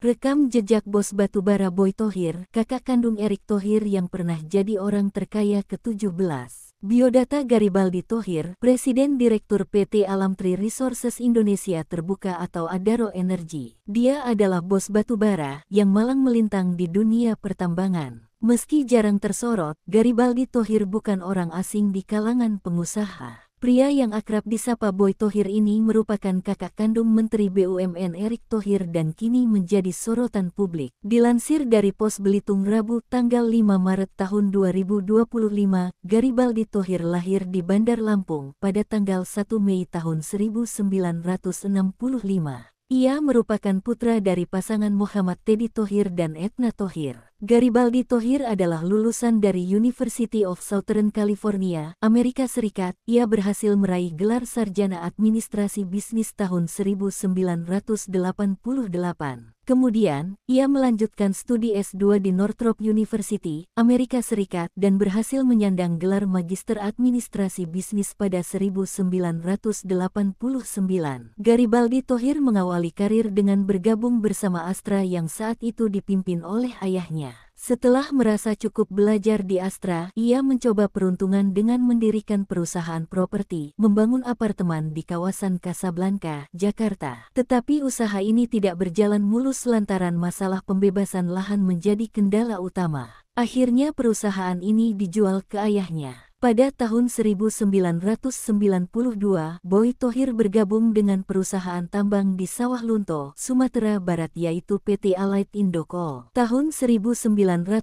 Rekam jejak bos batubara Boy Thohir, kakak kandung Erick Thohir yang pernah jadi orang terkaya ke-17. Biodata Garibaldi Thohir, Presiden Direktur PT Alamtree Resources Indonesia Terbuka atau Adaro Energy. Dia adalah bos batubara yang malang melintang di dunia pertambangan. Meski jarang tersorot, Garibaldi Thohir bukan orang asing di kalangan pengusaha. Pria yang akrab disapa Boy Thohir ini merupakan kakak kandung Menteri BUMN Erick Thohir dan kini menjadi sorotan publik. Dilansir dari Pos Belitung Rabu tanggal 5 Maret tahun 2025, Garibaldi Thohir lahir di Bandar Lampung pada tanggal 1 Mei tahun 1965. Ia merupakan putra dari pasangan Muhammad Teddy Thohir dan Etna Thohir. Garibaldi Thohir adalah lulusan dari University of Southern California, Amerika Serikat. Ia berhasil meraih gelar sarjana administrasi bisnis tahun 1988. Kemudian, ia melanjutkan studi S2 di Northrop University, Amerika Serikat dan berhasil menyandang gelar Magister Administrasi Bisnis pada 1989. Garibaldi Thohir mengawali karir dengan bergabung bersama Astra yang saat itu dipimpin oleh ayahnya. Setelah merasa cukup belajar di Astra, ia mencoba peruntungan dengan mendirikan perusahaan properti, membangun apartemen di kawasan Casablanca, Jakarta. Tetapi usaha ini tidak berjalan mulus lantaran masalah pembebasan lahan menjadi kendala utama. Akhirnya perusahaan ini dijual ke ayahnya. Pada tahun 1992, Boy Thohir bergabung dengan perusahaan tambang di Sawah Lunto, Sumatera Barat yaitu PT Allied Indo Coal. Tahun 1997,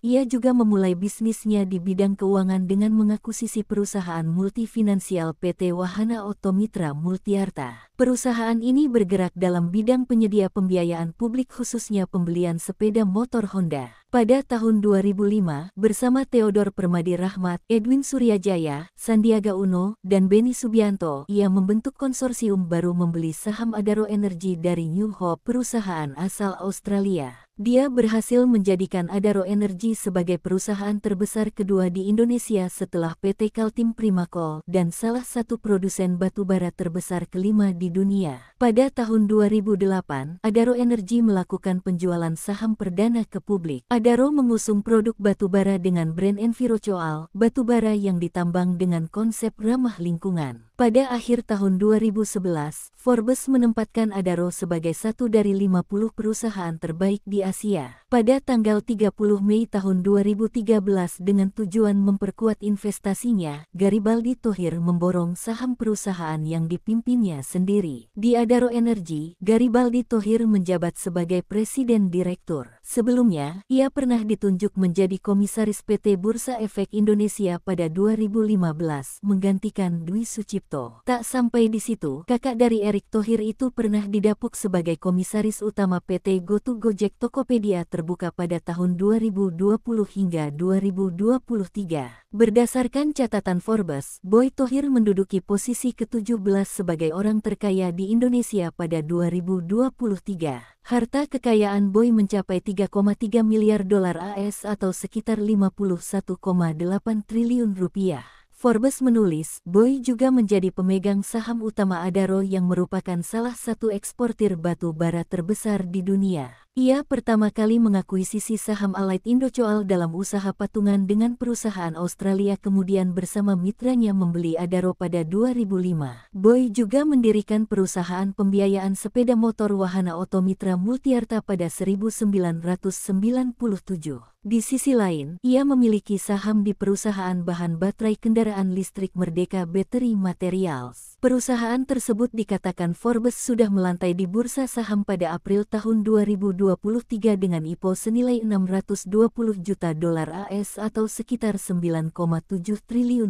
ia juga memulai bisnisnya di bidang keuangan dengan mengakuisisi perusahaan multifinansial PT Wahana Automitra Multiarta. Perusahaan ini bergerak dalam bidang penyedia pembiayaan publik khususnya pembelian sepeda motor Honda. Pada tahun 2005, bersama Theodor Permadi Rahmat, Edwin Suryajaya, Sandiaga Uno, dan Beni Subianto, ia membentuk konsorsium baru membeli saham Adaro Energy dari New Hope, perusahaan asal Australia. Dia berhasil menjadikan Adaro Energy sebagai perusahaan terbesar kedua di Indonesia setelah PT Kaltim Primakol dan salah satu produsen batubara terbesar kelima di dunia. Pada tahun 2008, Adaro Energy melakukan penjualan saham perdana ke publik. Adaro mengusung produk batubara dengan brand Envirocoal, batubara yang ditambang dengan konsep ramah lingkungan. Pada akhir tahun 2011, Forbes menempatkan Adaro sebagai satu dari 50 perusahaan terbaik di Asia. Pada tanggal 30 Mei tahun 2013 dengan tujuan memperkuat investasinya, Garibaldi Thohir memborong saham perusahaan yang dipimpinnya sendiri. Di Adaro Energy, Garibaldi Thohir menjabat sebagai Presiden Direktur. Sebelumnya, ia pernah ditunjuk menjadi Komisaris PT Bursa Efek Indonesia pada 2015, menggantikan Dwi Sucipto. Tak sampai di situ, kakak dari Erick Thohir itu pernah didapuk sebagai Komisaris Utama PT GoTo Gojek Tokopedia Terbuka pada tahun 2020 hingga 2023. Berdasarkan catatan Forbes, Boy Thohir menduduki posisi ke-17 sebagai orang terkaya di Indonesia pada 2023. Harta kekayaan Boy mencapai 3,3 miliar dolar AS atau sekitar 51,8 triliun rupiah. Forbes menulis, Boy juga menjadi pemegang saham utama Adaro yang merupakan salah satu eksportir batu bara terbesar di dunia. Ia pertama kali mengakuisisi saham Allied Indo Coal dalam usaha patungan dengan perusahaan Australia kemudian bersama mitranya membeli Adaro pada 2005. Boy juga mendirikan perusahaan pembiayaan sepeda motor Wahana Automitra Multiarta pada 1997. Di sisi lain, ia memiliki saham di perusahaan bahan baterai kendaraan listrik Merdeka Battery Materials. Perusahaan tersebut dikatakan Forbes sudah melantai di bursa saham pada April tahun 2023 dengan IPO senilai 620 juta dolar AS atau sekitar 9,7 triliun